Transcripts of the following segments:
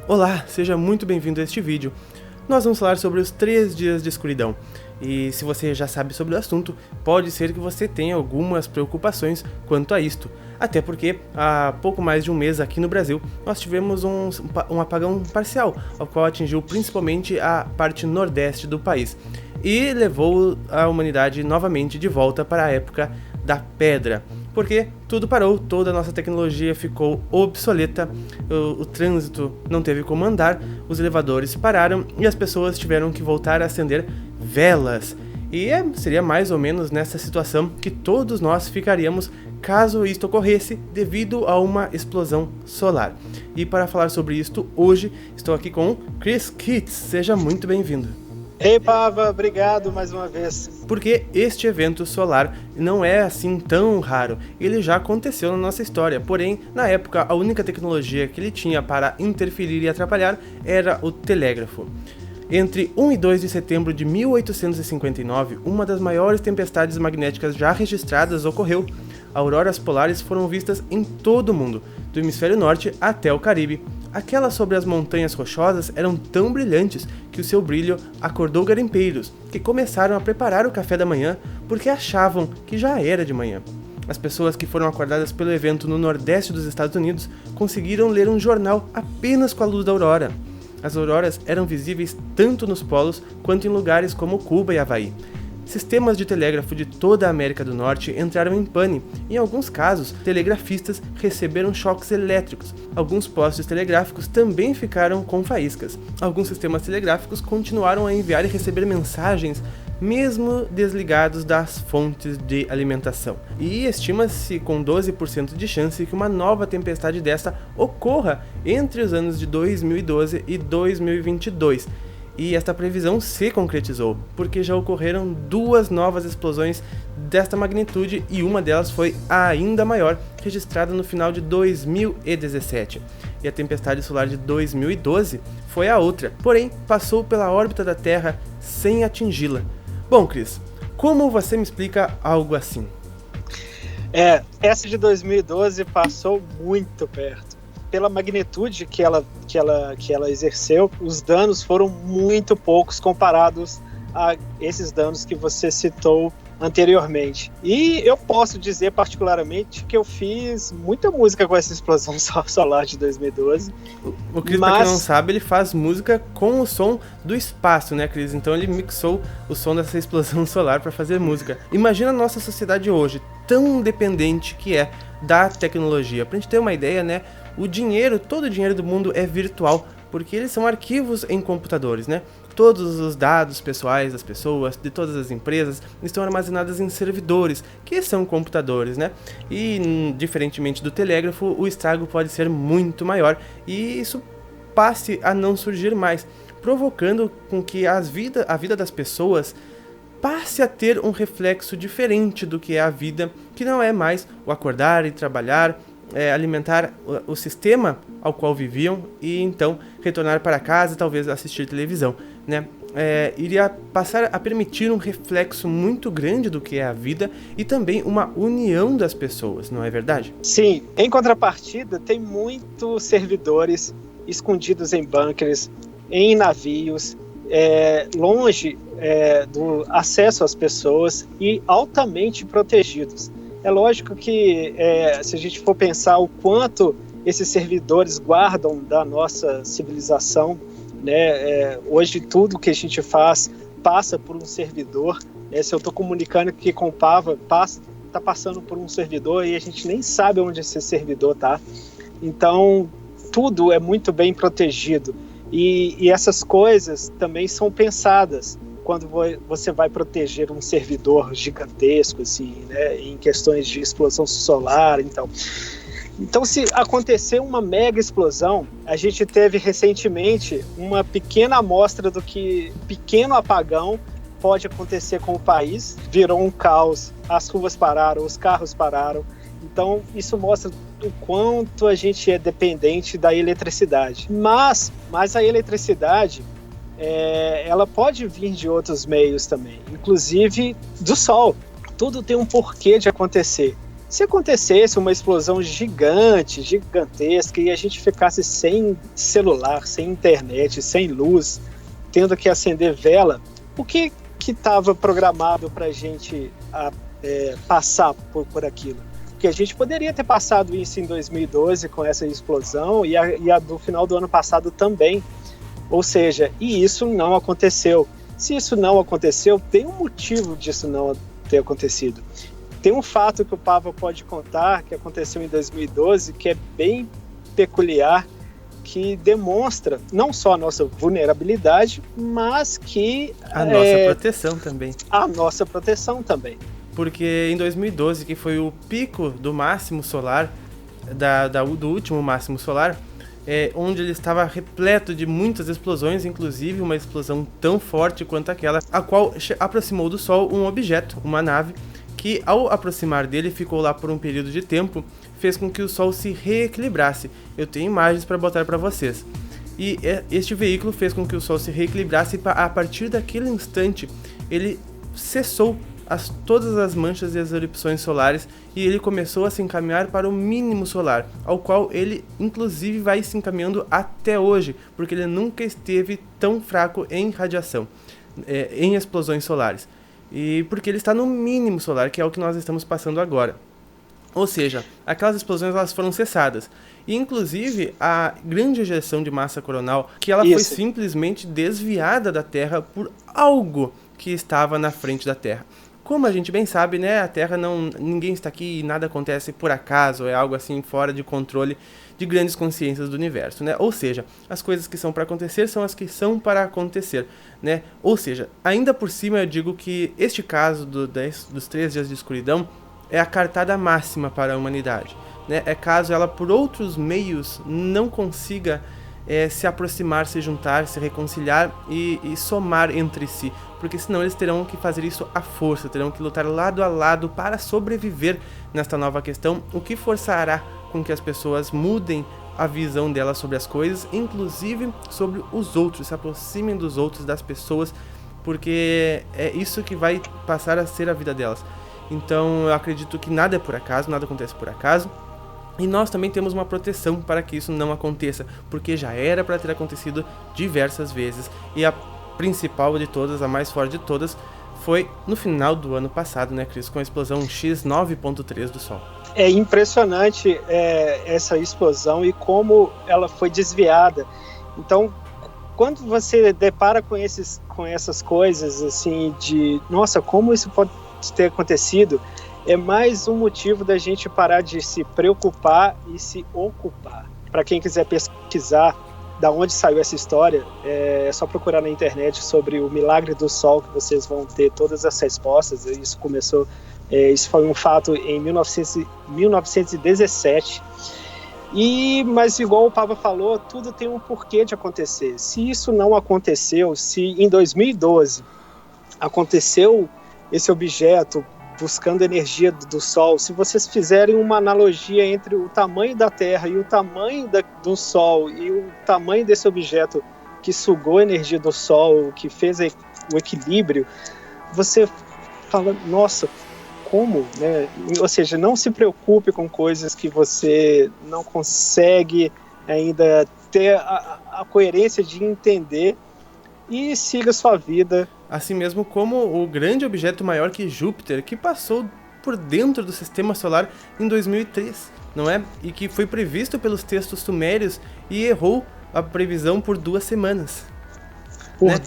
Olá, seja muito bem-vindo a este vídeo. Nós vamos falar sobre os 3 dias de escuridão. E se você já sabe sobre o assunto, pode ser que você tenha algumas preocupações quanto a isto. Até porque há pouco mais de um mês aqui no Brasil, nós tivemos um apagão parcial, ao qual atingiu principalmente a parte nordeste do país. E levou a humanidade novamente de volta para a época da pedra. Porque tudo parou, toda a nossa tecnologia ficou obsoleta, o trânsito não teve como andar, os elevadores pararam e as pessoas tiveram que voltar a acender velas. E seria mais ou menos nessa situação que todos nós ficaríamos caso isto ocorresse devido a uma explosão solar. E para falar sobre isto, hoje estou aqui com Chris Kitts, seja muito bem-vindo. Ei, Pava, obrigado mais uma vez. Porque este evento solar não é assim tão raro, ele já aconteceu na nossa história, porém, na época, a única tecnologia que ele tinha para interferir e atrapalhar era o telégrafo. Entre 1 e 2 de setembro de 1859, uma das maiores tempestades magnéticas já registradas ocorreu. Auroras polares foram vistas em todo o mundo, do hemisfério norte até o Caribe. Aquelas sobre as montanhas rochosas eram tão brilhantes que o seu brilho acordou garimpeiros, que começaram a preparar o café da manhã porque achavam que já era de manhã. As pessoas que foram acordadas pelo evento no nordeste dos Estados Unidos conseguiram ler um jornal apenas com a luz da aurora. As auroras eram visíveis tanto nos polos quanto em lugares como Cuba e Havaí. Sistemas de telégrafo de toda a América do Norte entraram em pane. Em alguns casos, telegrafistas receberam choques elétricos. Alguns postes telegráficos também ficaram com faíscas. Alguns sistemas telegráficos continuaram a enviar e receber mensagens mesmo desligados das fontes de alimentação. E estima-se com 12% de chance que uma nova tempestade desta ocorra entre os anos de 2012 e 2022. E esta previsão se concretizou, porque já ocorreram 2 novas explosões desta magnitude e uma delas foi ainda maior, registrada no final de 2017. E a tempestade solar de 2012 foi a outra, porém passou pela órbita da Terra sem atingi-la. Bom, Chris, como você me explica algo assim? Essa de 2012 passou muito perto. Pela magnitude que ela exerceu, os danos foram muito poucos comparados a esses danos que você citou anteriormente. E eu posso dizer particularmente que eu fiz muita música com essa explosão solar de 2012. O Chris, pra quem não sabe, ele faz música com o som do espaço, né, Chris? Então ele mixou o som dessa explosão solar para fazer música. Imagina a nossa sociedade hoje, tão dependente que é da tecnologia. Pra gente ter uma ideia, né, todo o dinheiro do mundo é virtual, porque eles são arquivos em computadores, né? Todos os dados pessoais das pessoas, de todas as empresas, estão armazenados em servidores, que são computadores, né? E, diferentemente do telégrafo, o estrago pode ser muito maior, e isso passe a não surgir mais, provocando com que a vida das pessoas passe a ter um reflexo diferente do que é a vida, que não é mais o acordar e trabalhar, alimentar o sistema ao qual viviam e então retornar para casa e talvez assistir televisão, né? Iria passar a permitir um reflexo muito grande do que é a vida e também uma união das pessoas, não é verdade? Sim, em contrapartida tem muitos servidores escondidos em bunkers, em navios, longe do acesso às pessoas e altamente protegidos. É lógico que se a gente for pensar o quanto esses servidores guardam da nossa civilização, né, hoje tudo que a gente faz passa por um servidor. Se eu estou comunicando aqui com o Pava, está passando por um servidor e a gente nem sabe onde esse servidor está. Então, tudo é muito bem protegido. E essas coisas também são pensadas quando você vai proteger um servidor gigantesco, assim, né, em questões de explosão solar. Então, se acontecer uma mega explosão, a gente teve recentemente uma pequena amostra do que pequeno apagão pode acontecer com o país. Virou um caos, as ruas pararam, os carros pararam. Então, isso mostra o quanto a gente é dependente da eletricidade. Mas a eletricidade, ela pode vir de outros meios também, inclusive do sol. Tudo tem um porquê de acontecer. Se acontecesse uma explosão gigantesca, e a gente ficasse sem celular, sem internet, sem luz, tendo que acender vela, o que estava programado para a gente passar por aquilo? Porque a gente poderia ter passado isso em 2012 com essa explosão e a do final do ano passado também. Ou seja, e isso não aconteceu. Se isso não aconteceu, tem um motivo disso não ter acontecido. Tem um fato que o Pava pode contar, que aconteceu em 2012, que é bem peculiar, que demonstra não só a nossa vulnerabilidade, mas que... a nossa proteção também. A nossa proteção também. Porque em 2012, que foi o pico do máximo solar, do último máximo solar, onde ele estava repleto de muitas explosões, inclusive uma explosão tão forte quanto aquela, a qual aproximou do Sol um objeto, uma nave, que ao aproximar dele ficou lá por um período de tempo, fez com que o Sol se reequilibrasse. Eu tenho imagens para botar para vocês. E este veículo fez com que o Sol se reequilibrasse, e a partir daquele instante ele cessou todas as manchas e as erupções solares, e ele começou a se encaminhar para o mínimo solar, ao qual ele inclusive vai se encaminhando até hoje, porque ele nunca esteve tão fraco em radiação, em explosões solares. E porque ele está no mínimo solar, que é o que nós estamos passando agora. Ou seja, aquelas explosões elas foram cessadas. E inclusive a grande ejeção de massa coronal, que ela foi simplesmente desviada da Terra por algo que estava na frente da Terra. Como a gente bem sabe, né, a Terra ninguém está aqui e nada acontece por acaso, é algo assim fora de controle de grandes consciências do universo, né? Ou seja, as coisas que são para acontecer são as que são para acontecer, né? Ou seja, ainda por cima eu digo que este caso dos 3 dias de escuridão é a cartada máxima para a humanidade, né? É caso ela por outros meios não consiga se aproximar, se juntar, se reconciliar e somar entre si, porque senão eles terão que fazer isso à força, terão que lutar lado a lado para sobreviver nesta nova questão, o que forçará com que as pessoas mudem a visão delas sobre as coisas, inclusive sobre os outros, se aproximem dos outros, das pessoas, porque é isso que vai passar a ser a vida delas. Então eu acredito que nada é por acaso, nada acontece por acaso. E nós também temos uma proteção para que isso não aconteça, porque já era para ter acontecido diversas vezes. E a principal de todas, a mais forte de todas, foi no final do ano passado, né, Cris? Com a explosão X9.3 do Sol. É impressionante essa explosão e como ela foi desviada. Então, quando você depara com essas coisas, assim, de, nossa, como isso pode ter acontecido, é mais um motivo da gente parar de se preocupar e se ocupar. Para quem quiser pesquisar da onde saiu essa história, é só procurar na internet sobre o milagre do Sol, que vocês vão ter todas as respostas. Isso foi um fato em 1917. Mas igual o Pava falou, tudo tem um porquê de acontecer. Se isso não aconteceu, se em 2012 aconteceu esse objeto buscando energia do Sol, se vocês fizerem uma analogia entre o tamanho da Terra e o tamanho do Sol e o tamanho desse objeto que sugou a energia do Sol, que fez o equilíbrio, você fala, nossa, como, né? Ou seja, não se preocupe com coisas que você não consegue ainda ter a coerência de entender, e siga sua vida. Assim mesmo como o grande objeto maior que Júpiter, que passou por dentro do sistema solar em 2003, não é? E que foi previsto pelos textos sumérios e errou a previsão por 2 semanas. Por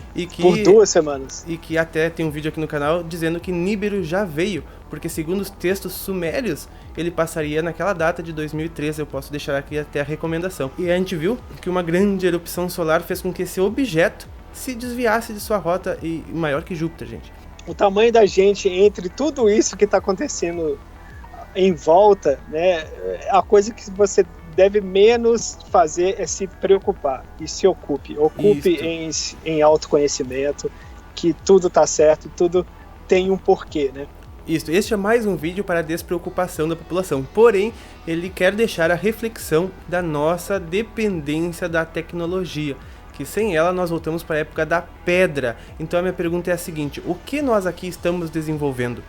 2 semanas. E que até tem um vídeo aqui no canal dizendo que Nibiru já veio, porque segundo os textos sumérios, ele passaria naquela data de 2013, eu posso deixar aqui até a recomendação. E a gente viu que uma grande erupção solar fez com que esse objeto se desviasse de sua rota, e maior que Júpiter, gente. O tamanho da gente entre tudo isso que está acontecendo em volta, né, a coisa que você deve menos fazer é se preocupar e se ocupe em autoconhecimento, que tudo está certo, tudo tem um porquê, né? Isso, este é mais um vídeo para a despreocupação da população, porém ele quer deixar a reflexão da nossa dependência da tecnologia, que sem ela nós voltamos para a época da pedra. Então a minha pergunta é a seguinte: o que nós aqui estamos desenvolvendo?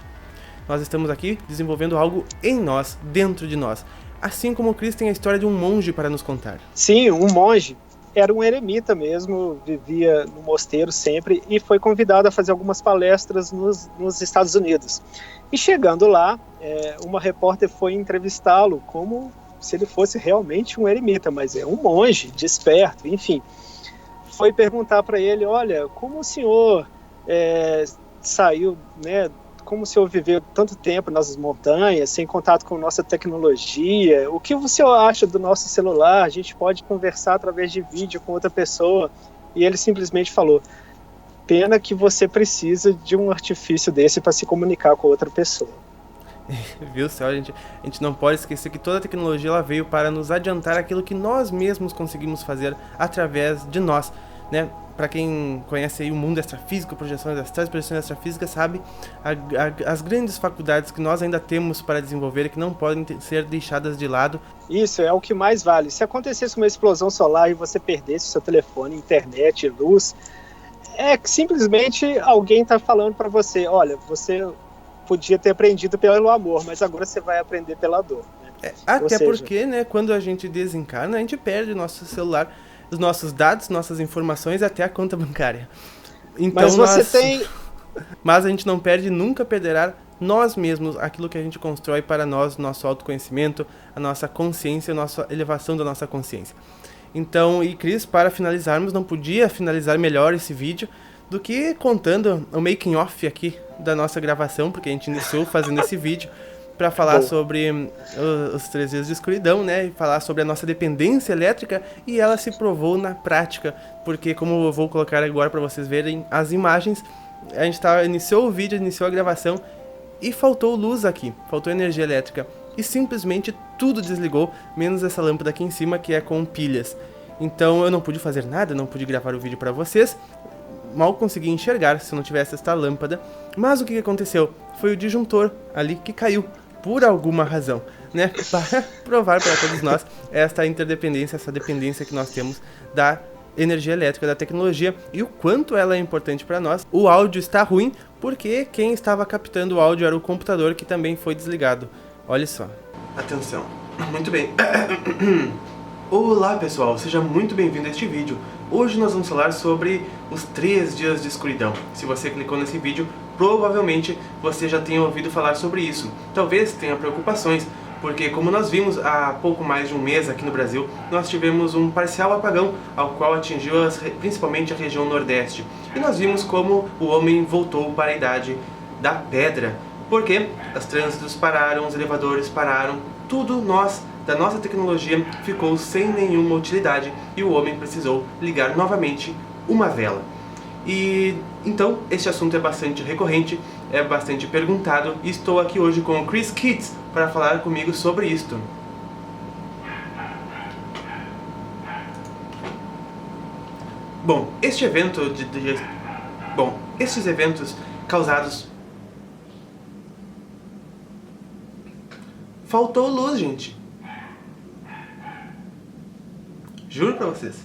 nós estamos aqui desenvolvendo algo em nós, dentro de nós. Assim como o Chris tem a história de um monge para nos contar. Sim, um monge. Era um eremita mesmo, vivia no mosteiro sempre e foi convidado a fazer algumas palestras nos Estados Unidos. E chegando lá, uma repórter foi entrevistá-lo como se ele fosse realmente um eremita, mas é um monge, desperto, enfim. Foi perguntar para ele, olha, como o senhor saiu, né? Como o senhor viveu tanto tempo nas montanhas, sem contato com nossa tecnologia, o que o senhor acha do nosso celular? A gente pode conversar através de vídeo com outra pessoa. E ele simplesmente falou, pena que você precisa de um artifício desse para se comunicar com outra pessoa. Viu, Céu? A gente não pode esquecer que toda a tecnologia ela veio para nos adiantar aquilo que nós mesmos conseguimos fazer através de nós, né? Para quem conhece aí o mundo extrafísico, projeções extrafísicas, sabe as grandes faculdades que nós ainda temos para desenvolver e que não podem ser deixadas de lado. Isso é o que mais vale. Se acontecesse uma explosão solar e você perdesse seu telefone, internet, luz, é que simplesmente alguém está falando para você, olha, você podia ter aprendido pelo amor, mas agora você vai aprender pela dor. Né? Até porque, né, quando a gente desencarna, a gente perde o nosso celular, os nossos dados, nossas informações, até a conta bancária. Então, mas a gente não perde, nunca perderá nós mesmos, aquilo que a gente constrói para nós, nosso autoconhecimento, a nossa consciência, a nossa elevação da nossa consciência. Então, e Chris, para finalizarmos, não podia finalizar melhor esse vídeo do que contando o making off aqui da nossa gravação, porque a gente iniciou fazendo esse vídeo para falar sobre os 3 dias de escuridão, né, e falar sobre a nossa dependência elétrica, e ela se provou na prática, porque como eu vou colocar agora para vocês verem as imagens, a gente iniciou o vídeo, iniciou a gravação, e faltou luz aqui, faltou energia elétrica, e simplesmente tudo desligou, menos essa lâmpada aqui em cima, que é com pilhas. Então eu não pude fazer nada, não pude gravar o vídeo para vocês, mal consegui enxergar se não tivesse esta lâmpada, mas o que aconteceu? Foi o disjuntor ali que caiu, por alguma razão, né? Para provar para todos nós esta interdependência, essa dependência que nós temos da energia elétrica, da tecnologia, e o quanto ela é importante para nós. O áudio está ruim, porque quem estava captando o áudio era o computador, que também foi desligado. Olha só. Atenção. Muito bem. Olá pessoal, seja muito bem-vindo a este vídeo. Hoje nós vamos falar sobre os 3 dias de escuridão. Se você clicou nesse vídeo, provavelmente você já tenha ouvido falar sobre isso. Talvez tenha preocupações, porque como nós vimos há pouco mais de um mês aqui no Brasil, nós tivemos um parcial apagão, ao qual atingiu principalmente a região nordeste. E nós vimos como o homem voltou para a idade da pedra, porque os trânsitos pararam, os elevadores pararam, tudo da nossa tecnologia ficou sem nenhuma utilidade e o homem precisou ligar novamente uma vela. E então este assunto é bastante recorrente, é bastante perguntado, e estou aqui hoje com o Chris Kitts para falar comigo sobre isto. Bom, estes eventos causados... Faltou luz, gente. Juro pra vocês.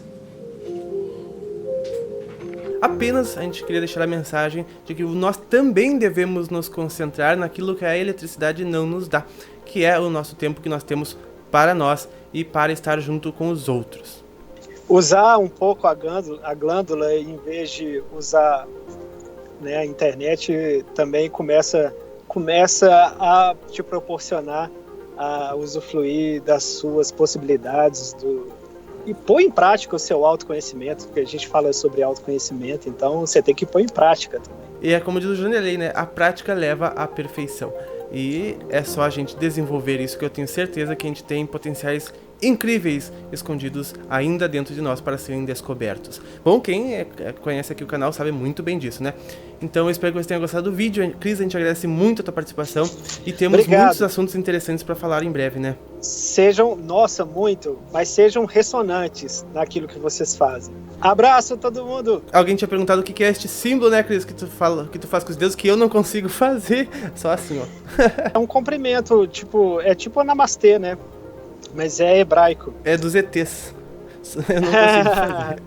Apenas a gente queria deixar a mensagem de que nós também devemos nos concentrar naquilo que a eletricidade não nos dá, que é o nosso tempo que nós temos para nós e para estar junto com os outros. Usar um pouco a glândula em vez de usar, né, a internet também começa a te proporcionar a usufruir das suas possibilidades e pôr em prática o seu autoconhecimento, porque a gente fala sobre autoconhecimento, então você tem que pôr em prática também. E é como diz o Janderley, né? A prática leva à perfeição. E é só a gente desenvolver isso que eu tenho certeza que a gente tem potenciais incríveis escondidos ainda dentro de nós para serem descobertos. Bom, quem conhece aqui o canal sabe muito bem disso, né? Então eu espero que você tenha gostado do vídeo. Cris, a gente agradece muito a tua participação e temos muitos assuntos interessantes para falar em breve, né? Mas sejam ressonantes naquilo que vocês fazem. Abraço a todo mundo! Alguém tinha perguntado o que é este símbolo, né, Cris, que tu faz com os dedos, que eu não consigo fazer. Só assim, ó. É um cumprimento, tipo a namastê, né? Mas é hebraico. É dos ETs. Eu não consigo fazer.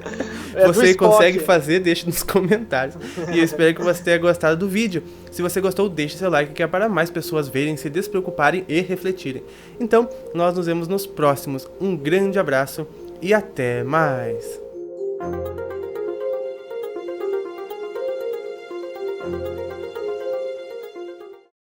você consegue fazer, deixe nos comentários. E eu espero que você tenha gostado do vídeo. Se você gostou, deixe seu like, que é para mais pessoas verem, se despreocuparem e refletirem. Então, nós nos vemos nos próximos. Um grande abraço e até mais!